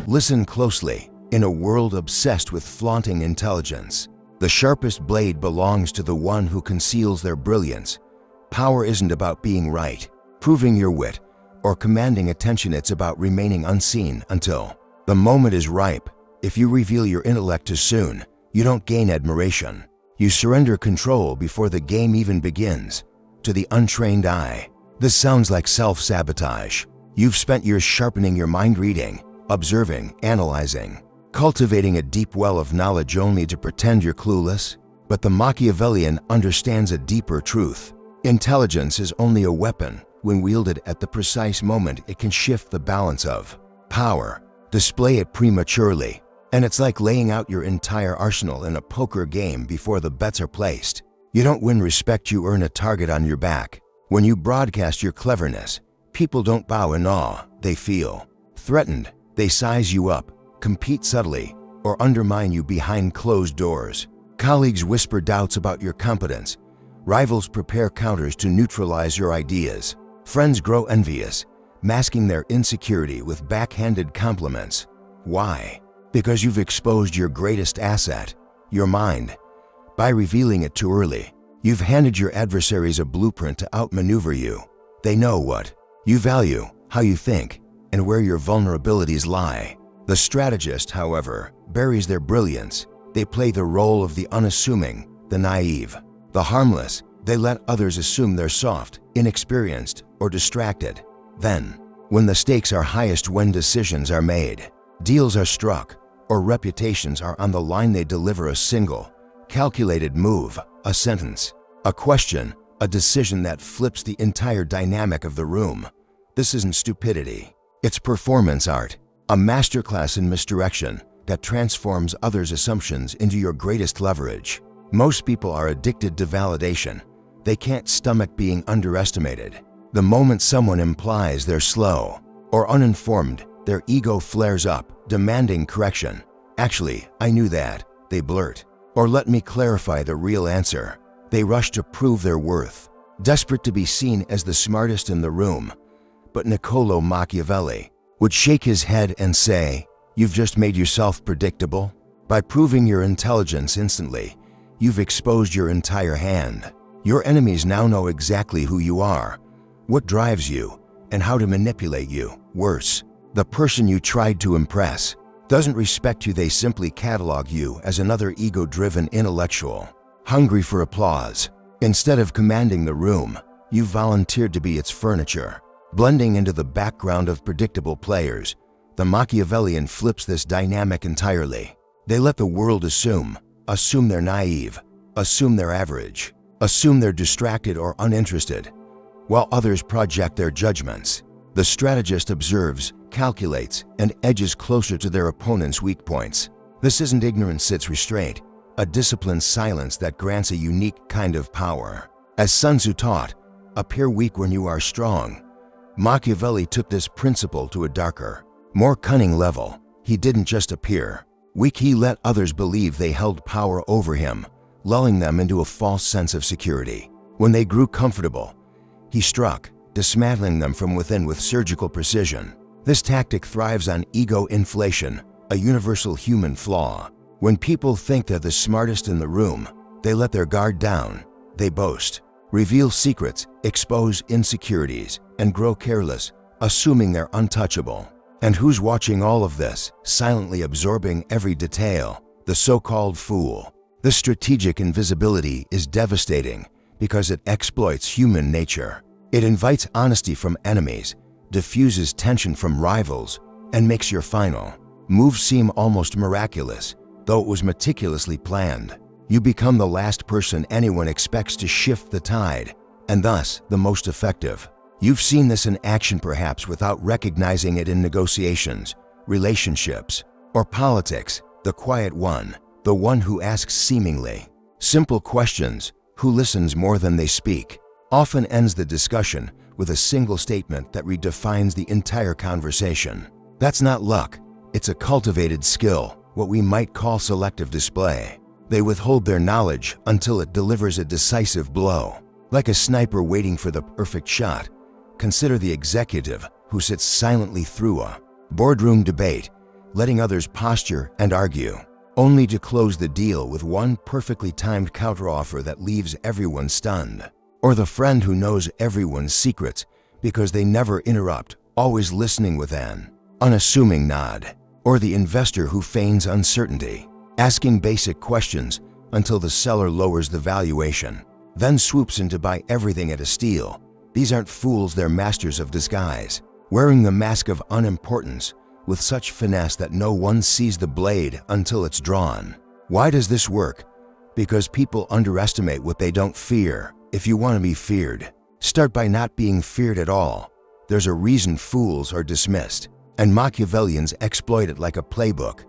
Listen closely. In a world obsessed with flaunting intelligence, the sharpest blade belongs to the one who conceals their brilliance. Power isn't about being right, proving your wit, or commanding attention. It's about remaining unseen until the moment is ripe. If you reveal your intellect too soon, you don't gain admiration. You surrender control before the game even begins. To the untrained eye, this sounds like self-sabotage. You've spent years sharpening your mind, reading, observing, analyzing, cultivating a deep well of knowledge only to pretend you're clueless. But the Machiavellian understands a deeper truth. Intelligence is only a weapon when wielded at the precise moment it can shift the balance of power. Display it prematurely, and it's like laying out your entire arsenal in a poker game before the bets are placed. You don't win respect, you earn a target on your back. When you broadcast your cleverness, people don't bow in awe, they feel threatened. They size you up, compete subtly, or undermine you behind closed doors. Colleagues whisper doubts about your competence. Rivals prepare counters to neutralize your ideas. Friends grow envious, masking their insecurity with backhanded compliments. Why? Because you've exposed your greatest asset, your mind. By revealing it too early, you've handed your adversaries a blueprint to outmaneuver you. They know what you value, how you think, and where your vulnerabilities lie. The strategist, however, buries their brilliance. They play the role of the unassuming, the naive, the harmless. They let others assume they're soft, inexperienced, or distracted. Then, when the stakes are highest, when decisions are made, deals are struck, or reputations are on the line, they deliver a single, calculated move, a sentence, a question, a decision that flips the entire dynamic of the room. This isn't stupidity. It's performance art, a masterclass in misdirection that transforms others' assumptions into your greatest leverage. Most people are addicted to validation. They can't stomach being underestimated. The moment someone implies they're slow or uninformed, their ego flares up, demanding correction. Actually, I knew that, they blurt. Or let me clarify the real answer. They rush to prove their worth, desperate to be seen as the smartest in the room. But Niccolò Machiavelli would shake his head and say, "You've just made yourself predictable. By proving your intelligence instantly, you've exposed your entire hand. Your enemies now know exactly who you are, what drives you, and how to manipulate you. Worse, the person you tried to impress doesn't respect you. They simply catalog you as another ego-driven intellectual, hungry for applause. Instead of commanding the room, you volunteered to be its furniture, blending into the background of predictable players. The Machiavellian flips this dynamic entirely. They let the world assume they're naive, assume they're average, assume they're distracted or uninterested, while others project their judgments. The strategist observes, calculates, and edges closer to their opponent's weak points. This isn't ignorance, it's restraint, a disciplined silence that grants a unique kind of power. As Sun Tzu taught, appear weak when you are strong. Machiavelli took this principle to a darker, more cunning level. He didn't just appear weak, he let others believe they held power over him, lulling them into a false sense of security. When they grew comfortable, he struck, dismantling them from within with surgical precision. This tactic thrives on ego inflation, a universal human flaw. When people think they're the smartest in the room, they let their guard down. They boast, reveal secrets, expose insecurities, and grow careless, assuming they're untouchable. And who's watching all of this, silently absorbing every detail? The so-called fool. This strategic invisibility is devastating because it exploits human nature. It invites honesty from enemies, diffuses tension from rivals, and makes your final move seem almost miraculous, though it was meticulously planned. You become the last person anyone expects to shift the tide, and thus the most effective. You've seen this in action, perhaps without recognizing it, in negotiations, relationships, or politics. The quiet one, the one who asks seemingly simple questions, who listens more than they speak, often ends the discussion with a single statement that redefines the entire conversation. That's not luck, it's a cultivated skill, what we might call selective display. They withhold their knowledge until it delivers a decisive blow. Like a sniper waiting for the perfect shot, consider the executive who sits silently through a boardroom debate, letting others posture and argue, only to close the deal with one perfectly timed counteroffer that leaves everyone stunned. Or the friend who knows everyone's secrets because they never interrupt, always listening with an unassuming nod. Or the investor who feigns uncertainty, asking basic questions until the seller lowers the valuation, then swoops in to buy everything at a steal. These aren't fools, they're masters of disguise, wearing the mask of unimportance with such finesse that no one sees the blade until it's drawn. Why does this work? Because people underestimate what they don't fear. If you want to be feared, start by not being feared at all. There's a reason fools are dismissed, and Machiavellians exploit it like a playbook.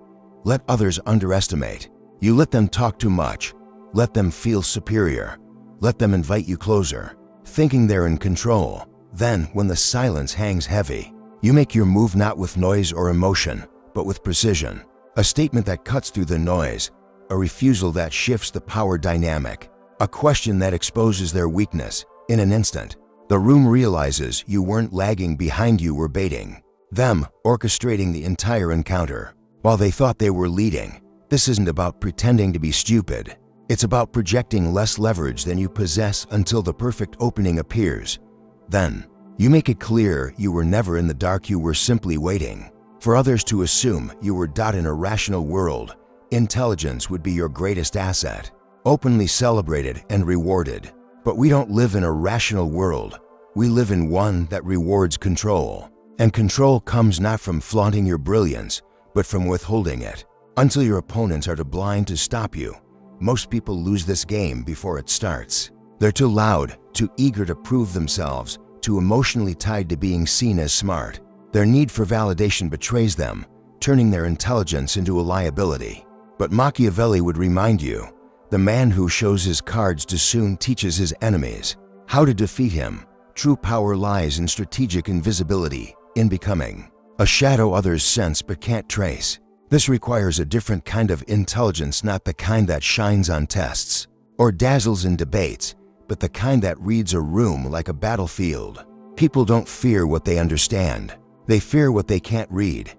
Let others underestimate. You let them talk too much. Let them feel superior. Let them invite you closer, thinking they're in control. Then, when the silence hangs heavy, you make your move not with noise or emotion, but with precision. A statement that cuts through the noise, a refusal that shifts the power dynamic, a question that exposes their weakness. In an instant, the room realizes you weren't lagging behind, you were baiting them, orchestrating the entire encounter, while they thought they were leading. This isn't about pretending to be stupid. It's about projecting less leverage than you possess until the perfect opening appears. Then, you make it clear you were never in the dark, you were simply waiting for others to assume you were. In a rational world, intelligence would be your greatest asset, openly celebrated and rewarded. But we don't live in a rational world. We live in one that rewards control. And control comes not from flaunting your brilliance, but from withholding it until your opponents are too blind to stop you. Most people lose this game before it starts. They're too loud, too eager to prove themselves, too emotionally tied to being seen as smart. Their need for validation betrays them, turning their intelligence into a liability. But Machiavelli would remind you, the man who shows his cards too soon teaches his enemies how to defeat him. True power lies in strategic invisibility, in becoming a shadow others sense but can't trace. This requires a different kind of intelligence, not the kind that shines on tests or dazzles in debates, but the kind that reads a room like a battlefield. People don't fear what they understand. They fear what they can't read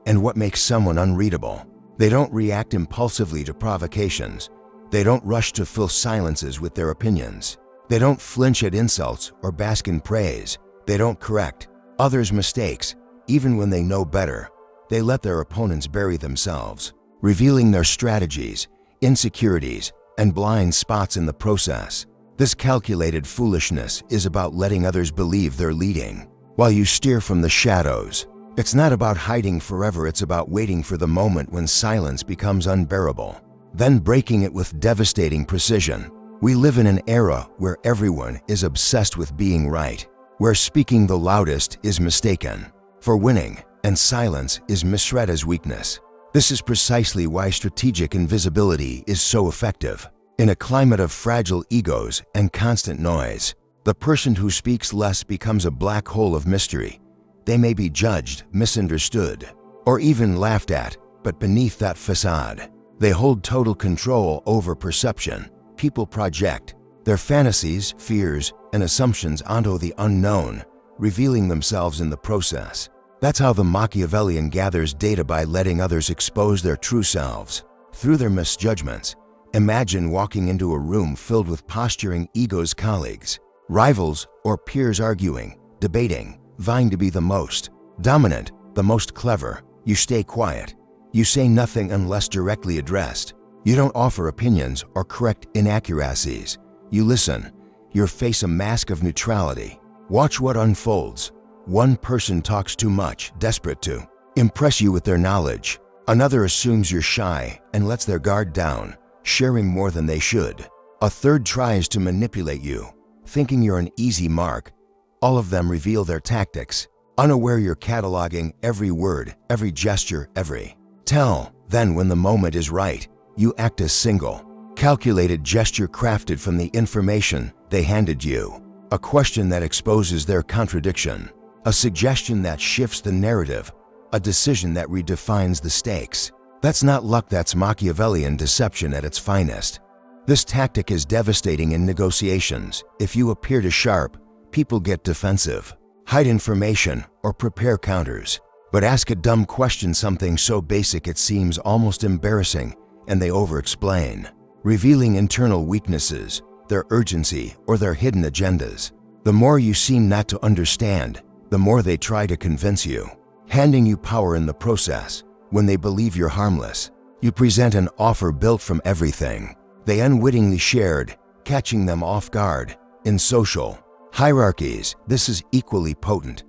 and what makes someone unreadable. They don't react impulsively to provocations. They don't rush to fill silences with their opinions. They don't flinch at insults or bask in praise. They don't correct others' mistakes, even when they know better. They let their opponents bury themselves, revealing their strategies, insecurities, and blind spots in the process. This calculated foolishness is about letting others believe they're leading, while you steer from the shadows. It's not about hiding forever, it's about waiting for the moment when silence becomes unbearable, then breaking it with devastating precision. We live in an era where everyone is obsessed with being right, where speaking the loudest is mistaken for winning, and silence is misread as weakness. This is precisely why strategic invisibility is so effective. In a climate of fragile egos and constant noise, the person who speaks less becomes a black hole of mystery. They may be judged, misunderstood, or even laughed at, but beneath that facade, they hold total control over perception. People project their fantasies, fears, and assumptions onto the unknown, revealing themselves in the process. That's how the Machiavellian gathers data, by letting others expose their true selves through their misjudgments. Imagine walking into a room filled with posturing egos, colleagues, rivals, or peers arguing, debating, vying to be the most dominant, the most clever. You stay quiet. You say nothing unless directly addressed. You don't offer opinions or correct inaccuracies. You listen. You face a mask of neutrality. Watch what unfolds. One person talks too much, desperate to impress you with their knowledge. Another assumes you're shy and lets their guard down, sharing more than they should. A third tries to manipulate you, thinking you're an easy mark. All of them reveal their tactics, unaware you're cataloging every word, every gesture, every tell. Then when the moment is right, you act a single, calculated gesture crafted from the information they handed you. A question that exposes their contradiction. A suggestion that shifts the narrative. A decision that redefines the stakes. That's not luck, that's Machiavellian deception at its finest. This tactic is devastating in negotiations. If you appear too sharp, people get defensive, hide information, or prepare counters. But ask a dumb question, something so basic it seems almost embarrassing, and they over-explain, revealing internal weaknesses, their urgency, or their hidden agendas. The more you seem not to understand, the more they try to convince you, handing you power in the process. When they believe you're harmless, you present an offer built from everything they unwittingly shared, catching them off guard. In social hierarchies, this is equally potent.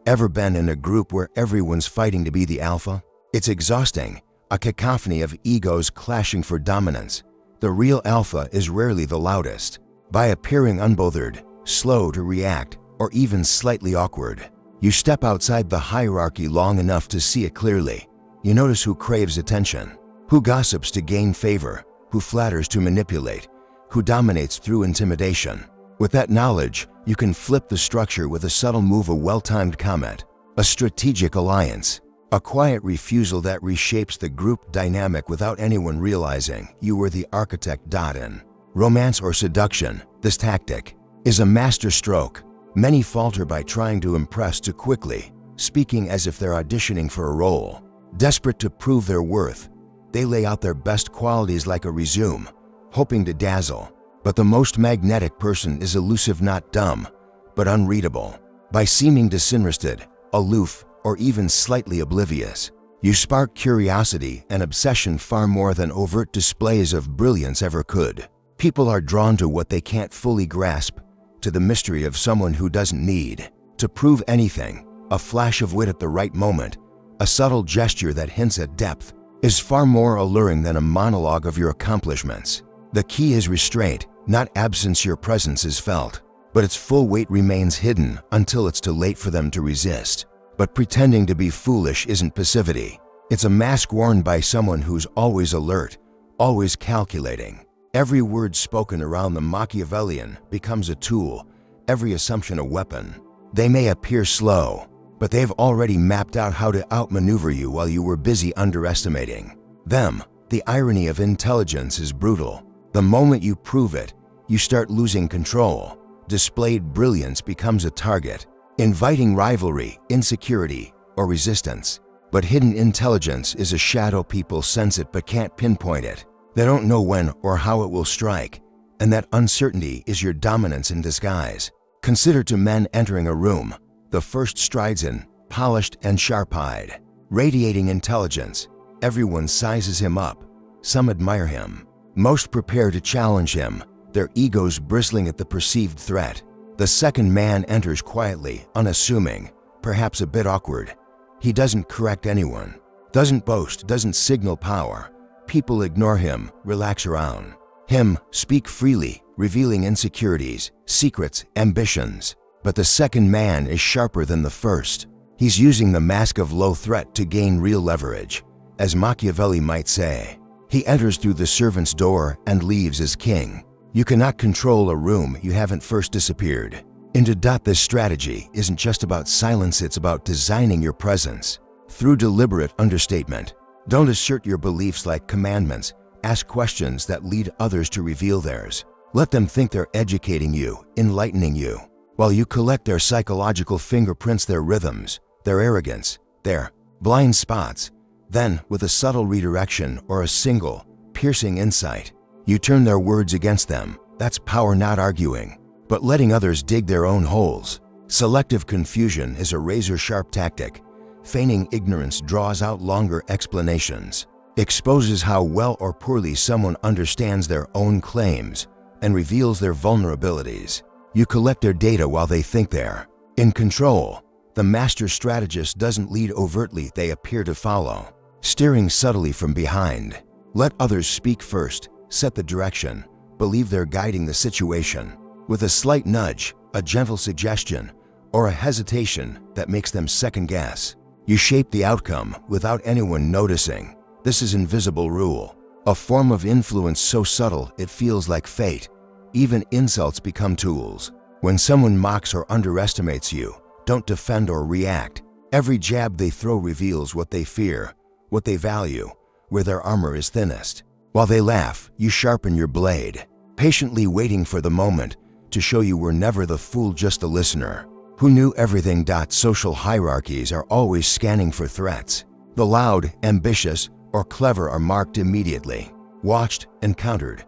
Ever been in a group where everyone's fighting to be the alpha? It's exhausting, a cacophony of egos clashing for dominance. The real alpha is rarely the loudest. By appearing unbothered, slow to react, or even slightly awkward, you step outside the hierarchy long enough to see it clearly. You notice who craves attention, who gossips to gain favor, who flatters to manipulate, who dominates through intimidation. With that knowledge, you can flip the structure with a subtle move, a well-timed comment, a strategic alliance, a quiet refusal that reshapes the group dynamic without anyone realizing you were the architect. In romance or seduction, this tactic is a master stroke. Many falter by trying to impress too quickly, speaking as if they're auditioning for a role. Desperate to prove their worth, they lay out their best qualities like a resume, hoping to dazzle. But the most magnetic person is elusive, not dumb, but unreadable. By seeming disinterested, aloof, or even slightly oblivious, you spark curiosity and obsession far more than overt displays of brilliance ever could. People are drawn to what they can't fully grasp, to the mystery of someone who doesn't need to prove anything. A flash of wit at the right moment, a subtle gesture that hints at depth, is far more alluring than a monologue of your accomplishments. The key is restraint, not absence. Your presence is felt, but its full weight remains hidden until it's too late for them to resist. But pretending to be foolish isn't passivity. It's a mask worn by someone who's always alert, always calculating. Every word spoken around the Machiavellian becomes a tool, every assumption a weapon. They may appear slow, but they've already mapped out how to outmaneuver you while you were busy underestimating them. The irony of intelligence is brutal. The moment you prove it, you start losing control. Displayed brilliance becomes a target, inviting rivalry, insecurity, or resistance. But hidden intelligence is a shadow. People sense it but can't pinpoint it. They don't know when or how it will strike, and that uncertainty is your dominance in disguise. Consider two men entering a room. The first strides in, polished and sharp-eyed, radiating intelligence. Everyone sizes him up. Some admire him. Most prepare to challenge him, their egos bristling at the perceived threat. The second man enters quietly, unassuming, perhaps a bit awkward. He doesn't correct anyone, doesn't boast, doesn't signal power. People ignore him, relax around him, speak freely, revealing insecurities, secrets, ambitions. But the second man is sharper than the first. He's using the mask of low threat to gain real leverage. As Machiavelli might say, he enters through the servant's door and leaves as king. You cannot control a room you haven't first disappeared into. This strategy isn't just about silence, it's about designing your presence through deliberate understatement. Don't assert your beliefs like commandments. Ask questions that lead others to reveal theirs. Let them think they're educating you, enlightening you, while you collect their psychological fingerprints, their rhythms, their arrogance, their blind spots. Then, with a subtle redirection or a single, piercing insight, you turn their words against them. That's power, not arguing, but letting others dig their own holes. Selective confusion is a razor-sharp tactic. Feigning ignorance draws out longer explanations, exposes how well or poorly someone understands their own claims, and reveals their vulnerabilities. You collect their data while they think they're in control. The master strategist doesn't lead overtly, they appear to follow, steering subtly from behind. Let others speak first, set the direction, believe they're guiding the situation. With a slight nudge, a gentle suggestion, or a hesitation that makes them second guess, you shape the outcome without anyone noticing. This is invisible rule, a form of influence so subtle it feels like fate. Even insults become tools. When someone mocks or underestimates you, don't defend or react. Every jab they throw reveals what they fear, what they value, where their armor is thinnest. While they laugh, you sharpen your blade, patiently waiting for the moment to show you were never the fool, just the listener Who knew everything? Social hierarchies are always scanning for threats. The loud, ambitious, or clever are marked immediately, watched and countered.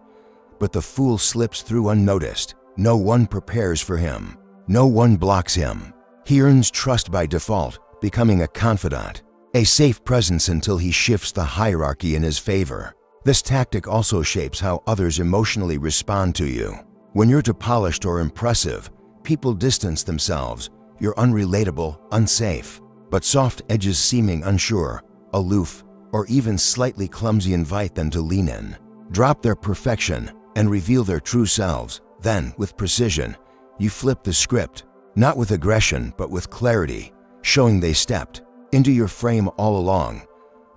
But the fool slips through unnoticed. No one prepares for him. No one blocks him. He earns trust by default, becoming a confidant, a safe presence until he shifts the hierarchy in his favor. This tactic also shapes how others emotionally respond to you. When you're too polished or impressive, people distance themselves. You're unrelatable, unsafe. But soft edges, seeming unsure, aloof, or even slightly clumsy, invite them to lean in, drop their perfection, and reveal their true selves. Then, with precision, you flip the script, not with aggression but with clarity, showing they stepped into your frame all along.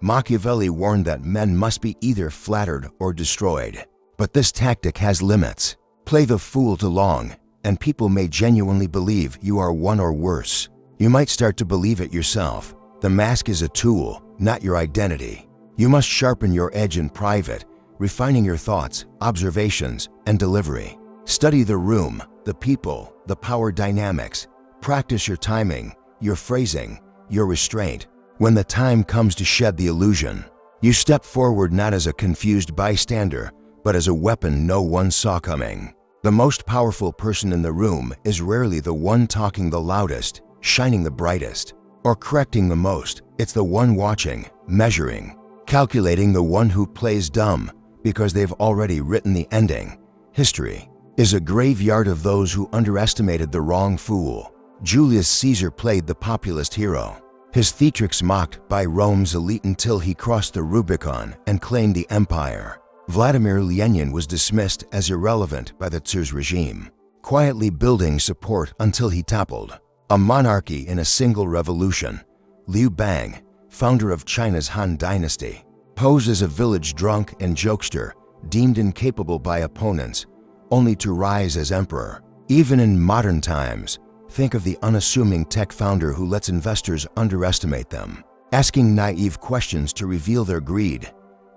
Machiavelli warned that men must be either flattered or destroyed. But this tactic has limits. Play the fool too long, and people may genuinely believe you are one or worse. You might start to believe it yourself. The mask is a tool, not your identity. You must sharpen your edge in private, refining your thoughts, observations, and delivery. Study the room, the people, the power dynamics. Practice your timing, your phrasing, your restraint. When the time comes to shed the illusion, you step forward not as a confused bystander, but as a weapon no one saw coming. The most powerful person in the room is rarely the one talking the loudest, shining the brightest, or correcting the most. It's the one watching, measuring, calculating, the one who plays dumb because they've already written the ending. History is a graveyard of those who underestimated the wrong fool. Julius Caesar played the populist hero, his theatrics mocked by Rome's elite until he crossed the Rubicon and claimed the empire. Vladimir Lenin was dismissed as irrelevant by the Tsar's regime, quietly building support until he toppled a monarchy in a single revolution. Liu Bang, founder of China's Han Dynasty, posed as a village drunk and jokester, deemed incapable by opponents, only to rise as emperor. Even in modern times, think of the unassuming tech founder who lets investors underestimate them, asking naive questions to reveal their greed,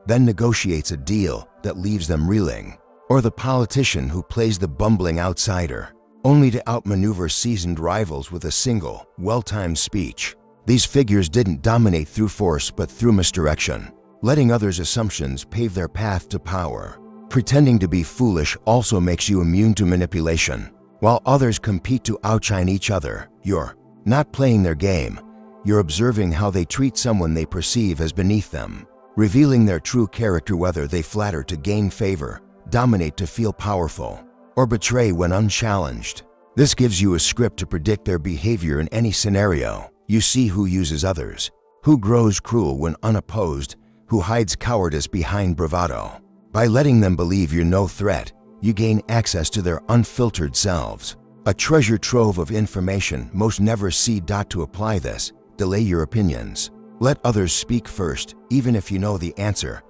then negotiates a deal that leaves them reeling. Or the politician who plays the bumbling outsider, only to outmaneuver seasoned rivals with a single, well-timed speech. These figures didn't dominate through force but through misdirection, letting others' assumptions pave their path to power. Pretending to be foolish also makes you immune to manipulation. While others compete to outshine each other, you're not playing their game. You're observing how they treat someone they perceive as beneath them, revealing their true character, whether they flatter to gain favor, dominate to feel powerful, or betray when unchallenged. This gives you a script to predict their behavior in any scenario. You see who uses others, who grows cruel when unopposed, who hides cowardice behind bravado. By letting them believe you're no threat, you gain access to their unfiltered selves, a treasure trove of information most never see. To apply this, delay your opinions. Let others speak first, even if you know the answer.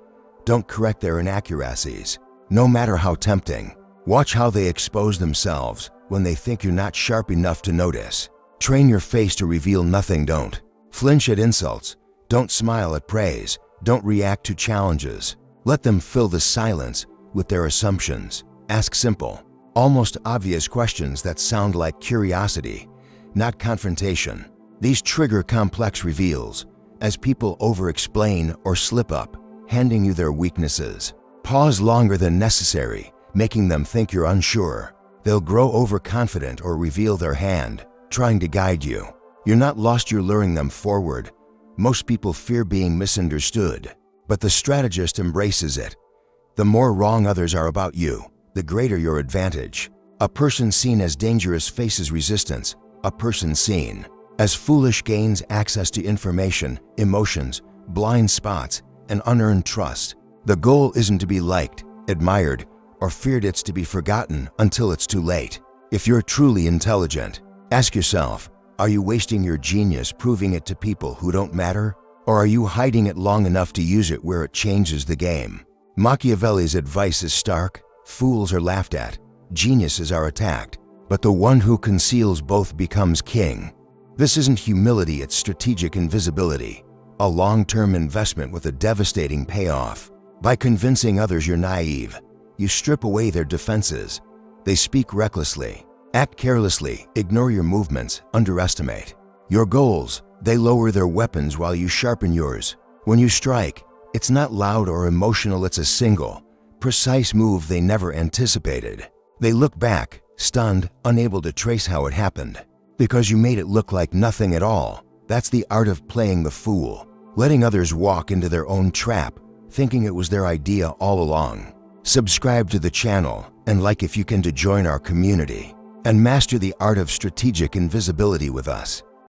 Don't correct their inaccuracies, no matter how tempting. Watch how they expose themselves when they think you're not sharp enough to notice. Train your face to reveal nothing. Don't flinch at insults. Don't smile at praise. Don't react to challenges. Let them fill the silence with their assumptions. Ask simple, almost obvious questions that sound like curiosity, not confrontation. These trigger complex reveals as people over-explain or slip up, handing you their weaknesses. Pause longer than necessary, making them think you're unsure. They'll grow overconfident or reveal their hand, trying to guide you. You're not lost, you're luring them forward. Most people fear being misunderstood, but the strategist embraces it. The more wrong others are about you, the greater your advantage. A person seen as dangerous faces resistance. A person seen as foolish gains access to information, emotions, blind spots, and unearned trust. The goal isn't to be liked, admired, or feared. It's to be forgotten until it's too late. If you're truly intelligent, ask yourself, are you wasting your genius proving it to people who don't matter? Or are you hiding it long enough to use it where it changes the game? Machiavelli's advice is stark. Fools are laughed at, geniuses are attacked, but the one who conceals both becomes king. This isn't humility, it's strategic invisibility, a long-term investment with a devastating payoff. By convincing others you're naive, you strip away their defenses. They speak recklessly, Act carelessly, ignore your movements, underestimate. Your goals, they lower their weapons while you sharpen yours. When you strike, it's not loud or emotional, it's a single, precise move they never anticipated. They look back, stunned, unable to trace how it happened. Because you made it look like nothing at all. That's the art of playing the fool, letting others walk into their own trap, thinking it was their idea all along. Subscribe to the channel and like if you can to join our community and master the art of strategic invisibility with us.